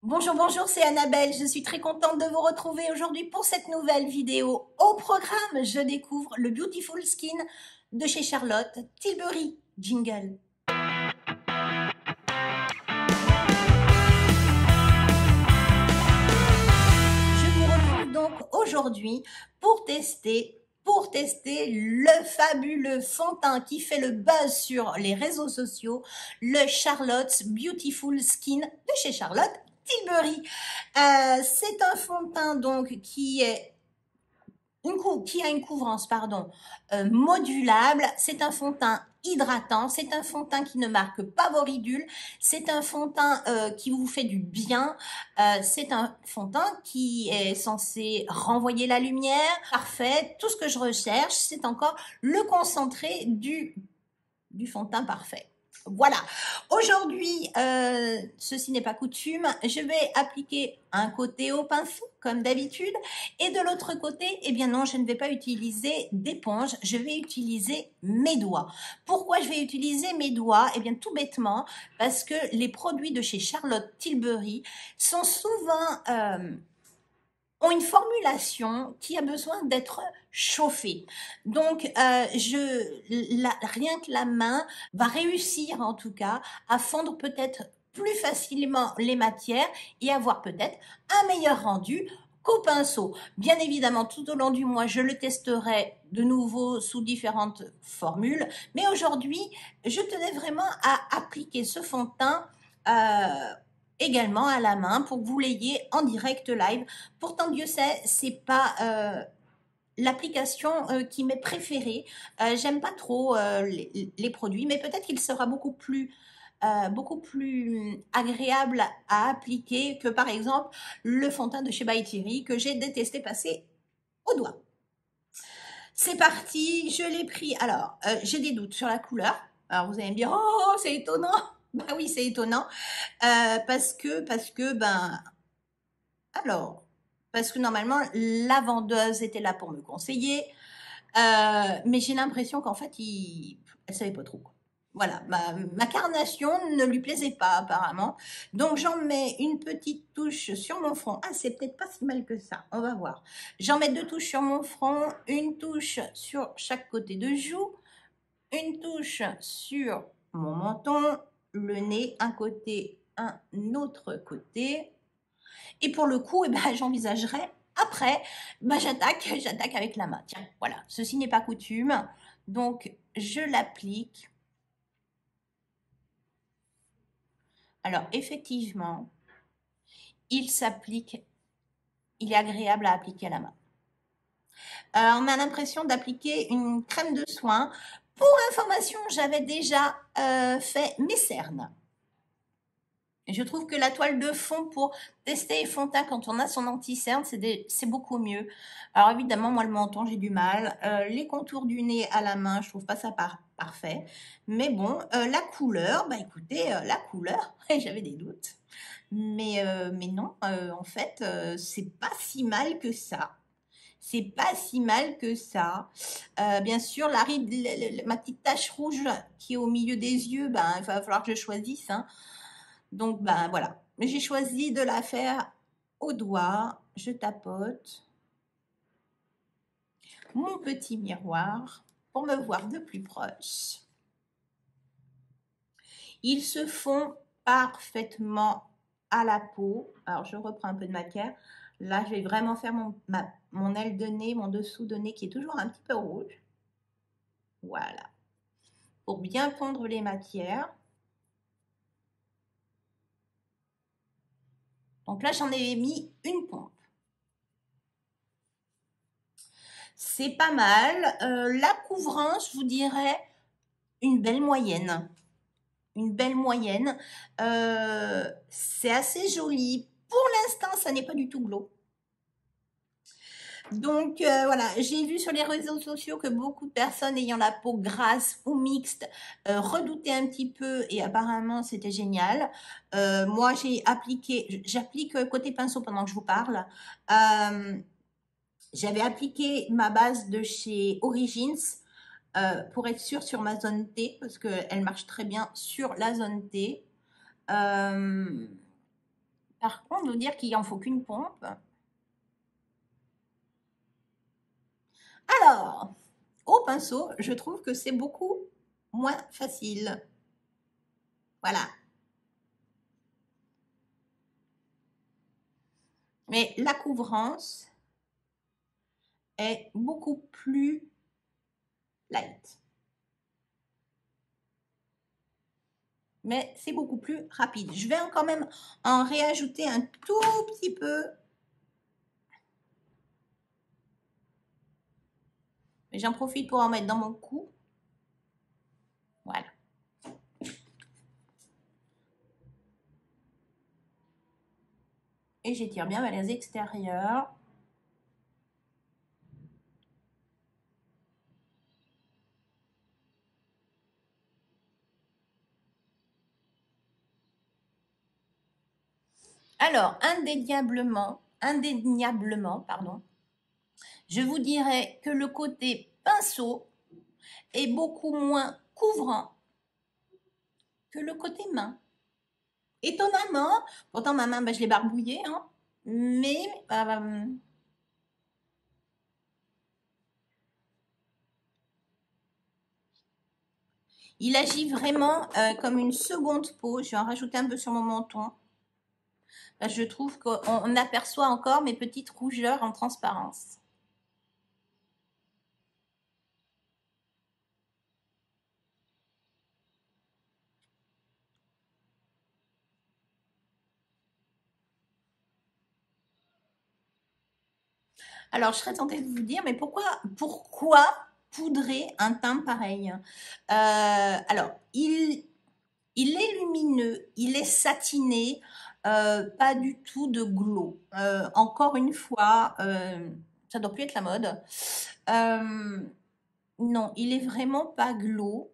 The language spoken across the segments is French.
Bonjour, bonjour, c'est Annabelle. Je suis très contente de vous retrouver aujourd'hui pour cette nouvelle vidéo. Au programme, je découvre le Beautiful Skin de chez Charlotte Tilbury. Jingle. Je vous retrouve donc aujourd'hui pour tester le fabuleux fond de teint qui fait le buzz sur les réseaux sociaux, le Charlotte's Beautiful Skin de chez Charlotte Tilbury. C'est un fond de teint donc qui a une couvrance modulable. C'est un fond de teint hydratant, c'est un fond de teint qui ne marque pas vos ridules, c'est un fond de teint qui vous fait du bien, c'est un fond de teint qui est censé renvoyer la lumière. Parfait, tout ce que je recherche, c'est encore le concentré du fond de teint parfait. Voilà, aujourd'hui, ceci n'est pas coutume, je vais appliquer un côté au pinceau, comme d'habitude, et de l'autre côté, eh bien non, je ne vais pas utiliser d'éponge, je vais utiliser mes doigts. Pourquoi je vais utiliser mes doigts? Eh bien tout bêtement, parce que les produits de chez Charlotte Tilbury sont souvent... ont une formulation qui a besoin d'être chauffée. Donc, rien que la main va réussir en tout cas à fondre peut-être plus facilement les matières et avoir peut-être un meilleur rendu qu'au pinceau. Bien évidemment, tout au long du mois, je le testerai de nouveau sous différentes formules. Mais aujourd'hui, je tenais vraiment à appliquer ce fond de teint également à la main pour que vous l'ayez en direct live. Pourtant, Dieu sait, c'est pas l'application qui m'est préférée. J'aime pas trop les produits, mais peut-être qu'il sera beaucoup plus agréable à appliquer que par exemple le fond de teint de chez By Thierry que j'ai détesté passer au doigt. C'est parti, je l'ai pris. Alors, j'ai des doutes sur la couleur. Alors, vous allez me dire, oh, c'est étonnant. Bah oui, c'est étonnant. Parce que normalement, la vendeuse était là pour me conseiller. Mais j'ai l'impression qu'en fait, elle savait pas trop. Voilà, ma carnation ne lui plaisait pas apparemment. Donc, j'en mets une petite touche sur mon front. Ah, c'est peut-être pas si mal que ça, on va voir. J'en mets 2 touches sur mon front, une touche sur chaque côté de joue, une touche sur mon menton, le nez, un côté, un autre côté. Et pour le coup, j'envisagerais après, j'attaque avec la main. Tiens, voilà, ceci n'est pas coutume. Donc, je l'applique. Alors, effectivement, il s'applique, il est agréable à appliquer à la main. On a l'impression d'appliquer une crème de soin. Pour information, j'avais déjà fait mes cernes. Je trouve que la toile de fond pour tester les fonds de teint quand on a son anti-cerne, c'est beaucoup mieux. Alors évidemment, moi le menton, j'ai du mal. Les contours du nez à la main, je trouve pas ça parfait. Mais bon, la couleur, écoutez, la couleur, j'avais des doutes. Mais non, en fait, c'est pas si mal que ça. C'est pas si mal que ça. Bien sûr, ma petite tache rouge qui est au milieu des yeux, il va falloir que je choisisse, hein. Donc, voilà. J'ai choisi de la faire au doigt. Je tapote mon petit miroir pour me voir de plus proche. Ils se font parfaitement à la peau. Alors, je reprends un peu de matière. Là, je vais vraiment faire mon aile de nez, mon dessous de nez qui est toujours un petit peu rouge. Voilà. Pour bien pondre les matières. Donc là, j'en ai mis une pompe. C'est pas mal. La couvrance, je vous dirais, une belle moyenne. Une belle moyenne. C'est assez joli. Pour l'instant, ça n'est pas du tout glow. Donc voilà, j'ai vu sur les réseaux sociaux que beaucoup de personnes ayant la peau grasse ou mixte redoutaient un petit peu et apparemment c'était génial. Moi j'applique côté pinceau pendant que je vous parle. J'avais appliqué ma base de chez Origins pour être sûre sur ma zone T parce qu'elle marche très bien sur la zone T. Par contre, vous dire qu'il en faut qu'une pompe. Alors, au pinceau, je trouve que c'est beaucoup moins facile. Voilà. Mais la couvrance est beaucoup plus light. Mais c'est beaucoup plus rapide. Je vais quand même en réajouter un tout petit peu. J'en profite pour en mettre dans mon cou. Voilà. Et j'étire bien vers les extérieurs. Alors, indéniablement, pardon, je vous dirais que le côté pinceau est beaucoup moins couvrant que le côté main. Étonnamment, pourtant ma main, je l'ai barbouillée, hein, mais il agit vraiment comme une seconde peau. Je vais en rajouter un peu sur mon menton. Là, je trouve qu'on aperçoit encore mes petites rougeurs en transparence. Alors, je serais tentée de vous dire, mais pourquoi poudrer un teint pareil? Alors, il est lumineux, il est satiné, pas du tout de glow. Encore une fois, ça doit plus être la mode. Non, il est vraiment pas glow.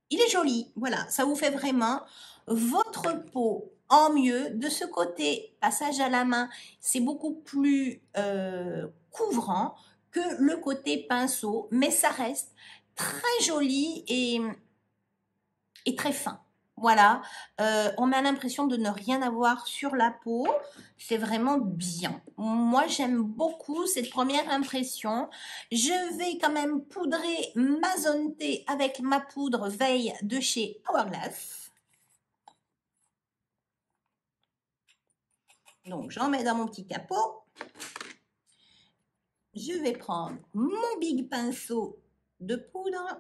Il est joli, voilà, ça vous fait vraiment votre peau en mieux. De ce côté, passage à la main, c'est beaucoup plus couvrant que le côté pinceau, mais ça reste très joli et très fin. Voilà, on a l'impression de ne rien avoir sur la peau. C'est vraiment bien. Moi, j'aime beaucoup cette première impression. Je vais quand même poudrer ma zone T avec ma poudre Veille de chez Hourglass. Donc, j'en mets dans mon petit capot. Je vais prendre mon big pinceau de poudre.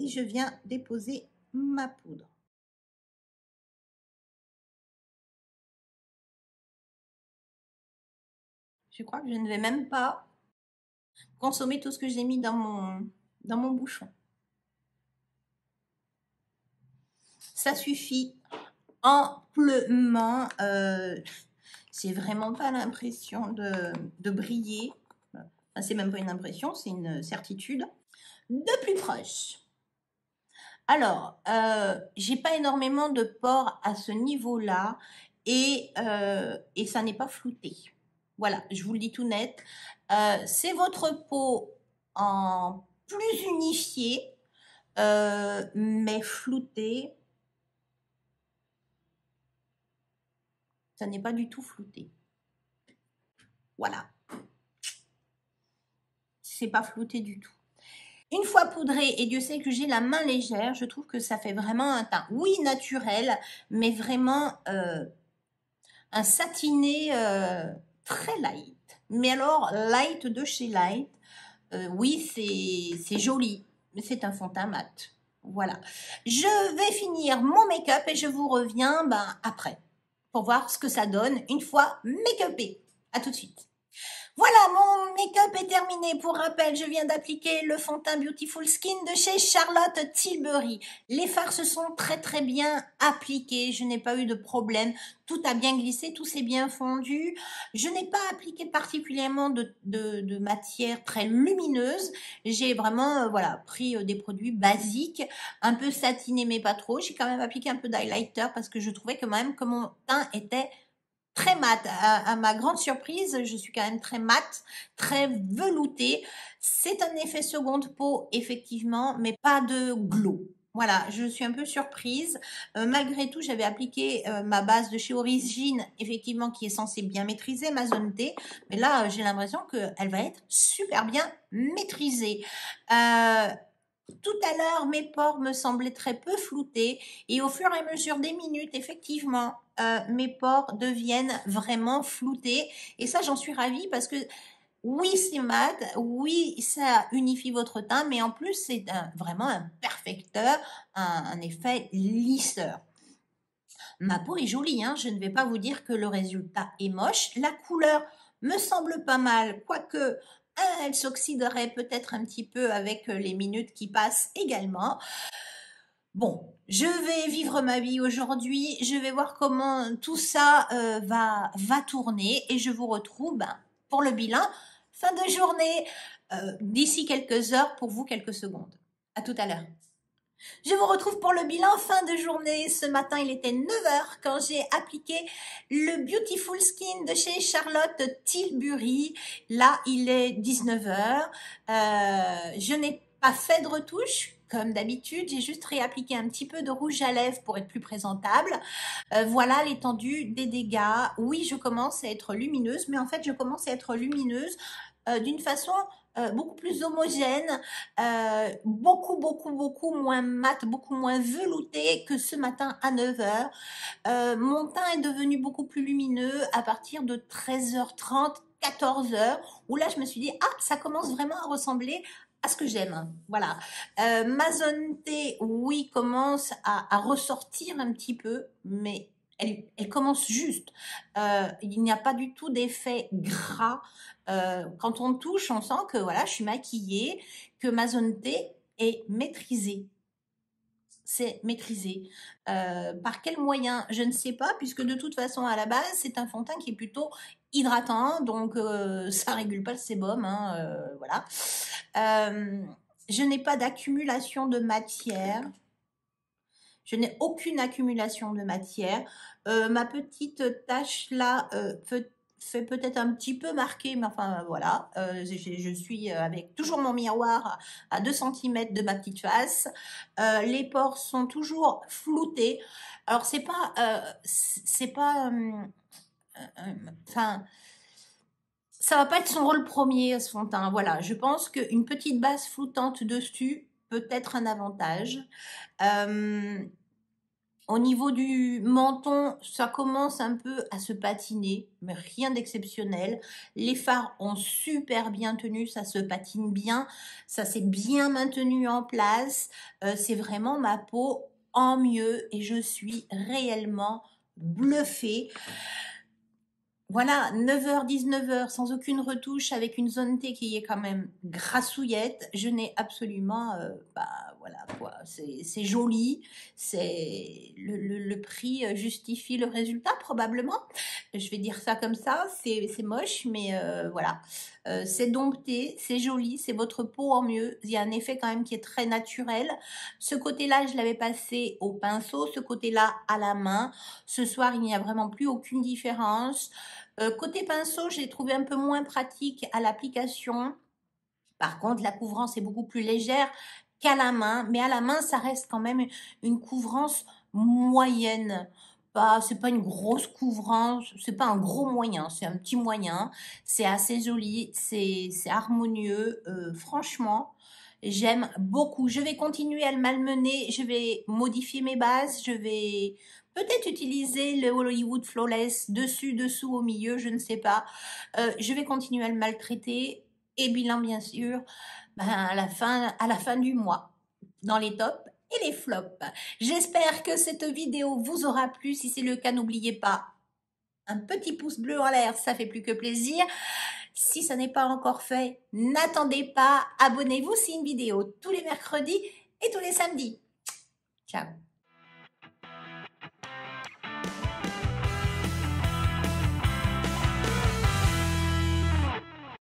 Et je viens déposer ma poudre. Je crois que je ne vais même pas consommer tout ce que j'ai mis dans mon bouchon. Ça suffit amplement. J'ai vraiment pas l'impression de briller. Enfin, c'est même pas une impression, c'est une certitude. De plus proche. Alors, j'ai pas énormément de pores à ce niveau-là et ça n'est pas flouté. Voilà, je vous le dis tout net. C'est votre peau en plus unifiée, mais floutée. Ça n'est pas du tout flouté. Voilà. C'est pas flouté du tout. Une fois poudré, et Dieu sait que j'ai la main légère, je trouve que ça fait vraiment un teint, oui, naturel, mais vraiment un satiné très light. Mais alors, light de chez Light, oui, c'est joli, mais c'est un fond de teint mat. Voilà. Je vais finir mon make-up et je vous reviens après pour voir ce que ça donne une fois make-upé. À tout de suite. Voilà, mon make-up est terminé. Pour rappel, je viens d'appliquer le fond de teint Beautiful Skin de chez Charlotte Tilbury. Les fards se sont très bien appliqués. Je n'ai pas eu de problème. Tout a bien glissé, tout s'est bien fondu. Je n'ai pas appliqué particulièrement de matière très lumineuse. J'ai vraiment pris des produits basiques, un peu satinés mais pas trop. J'ai quand même appliqué un peu d'highlighter parce que je trouvais que même que mon teint était très mat. À ma grande surprise, je suis quand même très mat, très veloutée. C'est un effet seconde peau, effectivement, mais pas de glow. Voilà, je suis un peu surprise. Malgré tout, j'avais appliqué ma base de chez Origine, effectivement, qui est censée bien maîtriser ma zone T. Mais là, j'ai l'impression qu'elle va être super bien maîtrisée. Tout à l'heure, mes pores me semblaient très peu floutés et au fur et à mesure des minutes, effectivement, mes pores deviennent vraiment floutés. Et ça, j'en suis ravie parce que oui, c'est mat, oui, ça unifie votre teint, mais en plus, c'est vraiment un perfecteur, un effet lisseur. Ma peau est jolie, hein, je ne vais pas vous dire que le résultat est moche. La couleur me semble pas mal, quoique elle s'oxyderait peut-être un petit peu avec les minutes qui passent également. Bon, je vais vivre ma vie aujourd'hui, je vais voir comment tout ça va tourner et je vous retrouve pour le bilan fin de journée d'ici quelques heures, pour vous quelques secondes. À tout à l'heure. Je vous retrouve pour le bilan fin de journée. Ce matin, il était 9 heures quand j'ai appliqué le Beautiful Skin de chez Charlotte Tilbury. Là, il est 19 heures. Je n'ai pas fait de retouche. Comme d'habitude, j'ai juste réappliqué un petit peu de rouge à lèvres pour être plus présentable. Voilà l'étendue des dégâts. Oui, je commence à être lumineuse, mais en fait, je commence à être lumineuse d'une façon beaucoup plus homogène, beaucoup moins mat, beaucoup moins velouté que ce matin à 9 heures. Mon teint est devenu beaucoup plus lumineux à partir de 13h30, 14h, où là je me suis dit, ah, ça commence vraiment à ressembler à ce que j'aime. Voilà. Ma zone T, oui, commence à ressortir un petit peu, mais elle commence juste. Il n'y a pas du tout d'effet gras. Quand on touche, on sent que voilà, je suis maquillée, que ma zone T est maîtrisée. C'est maîtrisé. Par quel moyen? Je ne sais pas, puisque de toute façon, à la base, c'est un fond de teint qui est plutôt hydratant, donc ça régule pas le sébum, hein, voilà. Je n'ai pas d'accumulation de matière. Je n'ai aucune accumulation de matière. Ma petite tache là fait peut-être un petit peu marquer, mais enfin voilà. Je suis avec toujours mon miroir à 2 cm de ma petite face. Les pores sont toujours floutés. Alors c'est pas, enfin, ça va pas être son rôle premier ce fond de teint. Voilà, je pense qu'une petite base floutante dessus peut être un avantage. Au niveau du menton, ça commence un peu à se patiner, mais rien d'exceptionnel. Les fards ont super bien tenu, ça se patine bien, ça s'est bien maintenu en place. C'est vraiment ma peau en mieux et je suis réellement bluffée. Voilà, 9h, 19h, sans aucune retouche, avec une zone T qui est quand même grassouillette. Je n'ai absolument, voilà quoi, c'est joli, c'est le prix justifie le résultat probablement. Je vais dire ça comme ça, c'est moche, mais voilà. C'est dompté, c'est joli, c'est votre peau en mieux. Il y a un effet quand même qui est très naturel. Ce côté-là, je l'avais passé au pinceau, ce côté-là à la main. Ce soir, il n'y a vraiment plus aucune différence. Côté pinceau, j'ai trouvé un peu moins pratique à l'application. Par contre, la couvrance est beaucoup plus légère qu'à la main, mais à la main, ça reste quand même une couvrance moyenne. C'est pas une grosse couvrance, c'est pas un gros moyen, c'est un petit moyen. C'est assez joli, c'est harmonieux. Franchement, j'aime beaucoup. Je vais continuer à le malmener, je vais modifier mes bases, je vais peut-être utiliser le Hollywood Flawless dessus, dessous, au milieu, je ne sais pas. Je vais continuer à le maltraiter. Et bilan, bien sûr, à la fin du mois, dans les tops et les flops. J'espère que cette vidéo vous aura plu. Si c'est le cas, n'oubliez pas un petit pouce bleu en l'air, ça fait plus que plaisir. Si ça n'est pas encore fait, n'attendez pas, abonnez-vous, c'est une vidéo tous les mercredis et tous les samedis. Ciao.